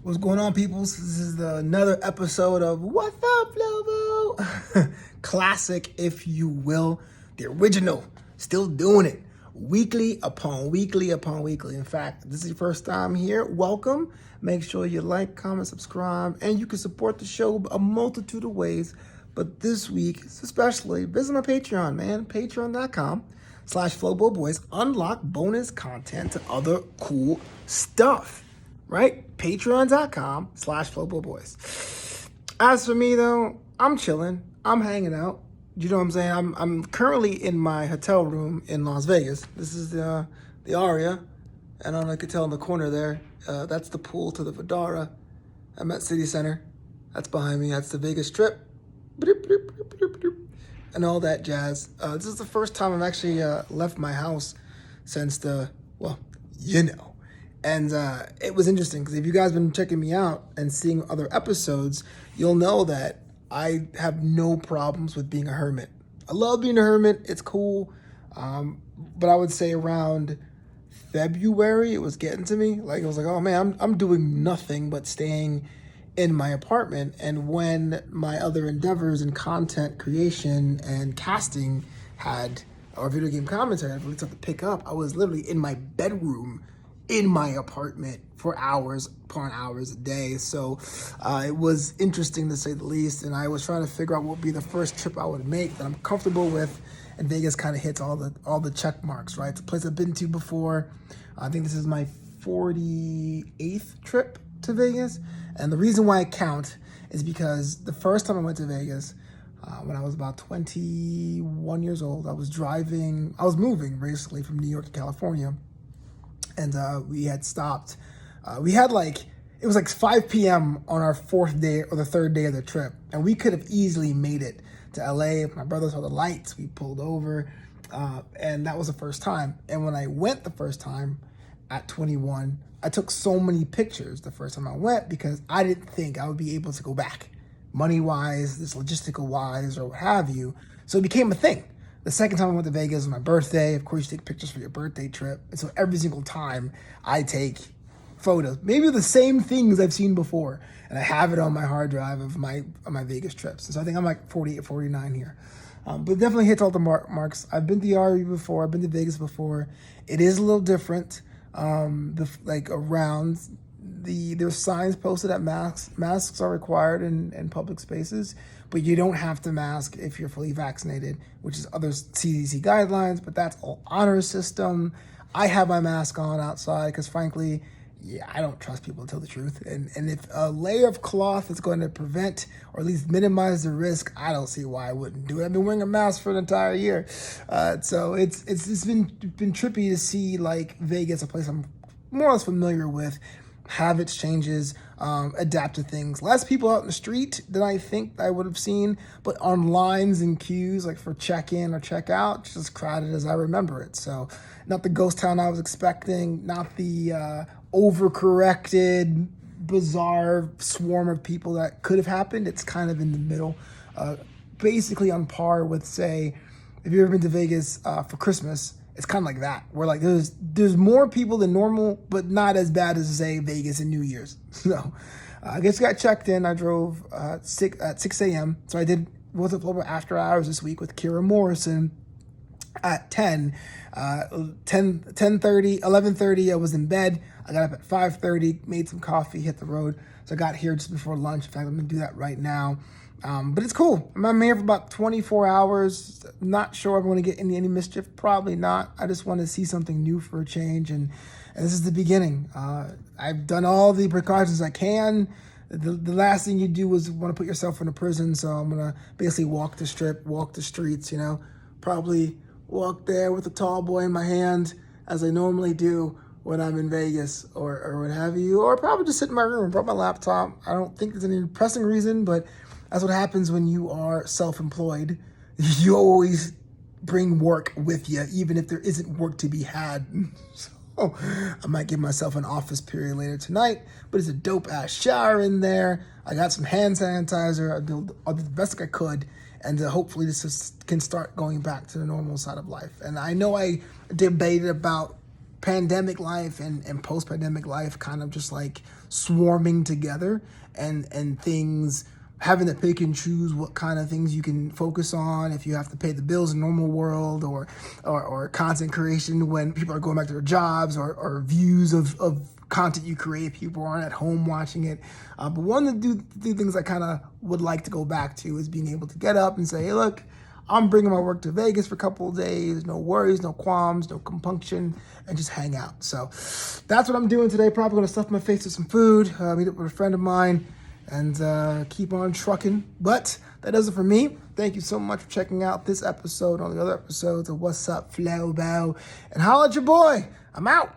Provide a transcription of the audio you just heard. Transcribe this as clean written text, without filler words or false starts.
What's going on, peoples? This is another episode of What's Up, Flobo? Classic, if you will. The original. Still doing it. Weekly upon weekly upon weekly. In fact, if this is your first time here, welcome. Make sure you like, comment, subscribe, and you can support the show a multitude of ways. But this week, especially, visit my Patreon, man. Patreon.com/Flobo Boys. Unlock bonus content to other cool stuff. Right? Patreon.com/Flobo Boys. As for me, though, I'm chilling. I'm hanging out. You know what I'm saying? I'm currently in my hotel room in Las Vegas. This is the Aria. And I don't know if you can tell in the corner there. That's the pool to the Vidara. I'm at City Center. That's behind me. That's the Vegas Strip. And all that jazz. This is the first time I've actually left my house since And it was interesting because if you guys been checking me out and seeing other episodes, you'll know that I have no problems with being a hermit. I love being a hermit. It's cool. But I would say around February, it was getting to me. Like, it was like, oh man, I'm doing nothing but staying in my apartment. And when my other endeavors in content creation and casting or video game commentary had really started to pick up, I was literally in my bedroom in my apartment for hours upon hours a day. So it was interesting to say the least. And I was trying to figure out what would be the first trip I would make that I'm comfortable with. And Vegas kind of hits all the check marks, right? It's a place I've been to before. I think this is my 48th trip to Vegas. And the reason why I count is because the first time I went to Vegas, when I was about 21 years old, I was moving basically from New York to California. And we had stopped. It was like 5 p.m. on our fourth day or the third day of the trip. And we could have easily made it to LA. If my brother saw the lights, we pulled over. And that was the first time. And when I went the first time at 21, I took so many pictures the first time I went because I didn't think I would be able to go back money-wise, this logistical-wise, or what have you. So it became a thing. The second time I went to Vegas was my birthday. Of course, you take pictures for your birthday trip. And so every single time I take photos, maybe the same things I've seen before. And I have it on my hard drive of my Vegas trips. And so I think I'm like 48, 49 here. But it definitely hits all the marks. I've been to the RE before. I've been to Vegas before. It is a little different. There's signs posted that masks are required in public spaces, but you don't have to mask if you're fully vaccinated, which is other CDC guidelines, but that's all honor system. I have my mask on outside because frankly, I don't trust people to tell the truth. And if a layer of cloth is going to prevent or at least minimize the risk, I don't see why I wouldn't do it. I've been wearing a mask for an entire year. So it's been trippy to see like Vegas, a place I'm more or less familiar with, have its changes, adapt to things. Less people out in the street than I think I would have seen, but on lines and queues, like for check-in or check-out, just as crowded as I remember it. So not the ghost town I was expecting, not the overcorrected, bizarre swarm of people that could have happened. It's kind of in the middle, basically on par with, say, if you've ever been to Vegas for Christmas, it's kind of like that. Where like there's more people than normal, but not as bad as, say, Vegas and New Year's. So I just got checked in. I drove at 6 a.m. So I did Wassup Flobo after hours this week with Kira Morrison at 11:30. I was in bed. I got up at 5:30, made some coffee, hit the road. So I got here just before lunch. In fact, I'm going to do that right now. But it's cool. I'm here for about 24 hours. Not sure I'm going to get into any mischief. Probably not. I just want to see something new for a change. And this is the beginning. I've done all the precautions I can. The last thing you do is want to put yourself in a prison. So I'm going to basically walk the strip, walk the streets, probably walk there with a tall boy in my hand as I normally do when I'm in Vegas or what have you. Or probably just sit in my room, brought my laptop. I don't think there's any pressing reason, but that's what happens when you are self-employed. You always bring work with you, even if there isn't work to be had. So I might give myself an office period later tonight, but it's a dope-ass shower in there. I got some hand sanitizer. I'll do the best I could, and hopefully this can start going back to the normal side of life. And I know I debated about pandemic life and post-pandemic life kind of just like swarming together and things having to pick and choose what kind of things you can focus on if you have to pay the bills in normal world, or content creation when people are going back to their jobs, or views of content you create, people aren't at home watching it. But one of the things I kind of would like to go back to is being able to get up and say, hey, look, I'm bringing my work to Vegas for a couple of days, no worries, no qualms, no compunction, and just hang out. So that's what I'm doing today. Probably gonna stuff my face with some food, meet up with a friend of mine, and keep on trucking. But that does it for me. Thank you so much for checking out this episode, all the other episodes of What's Up, Flobo, and holla at your boy. I'm out.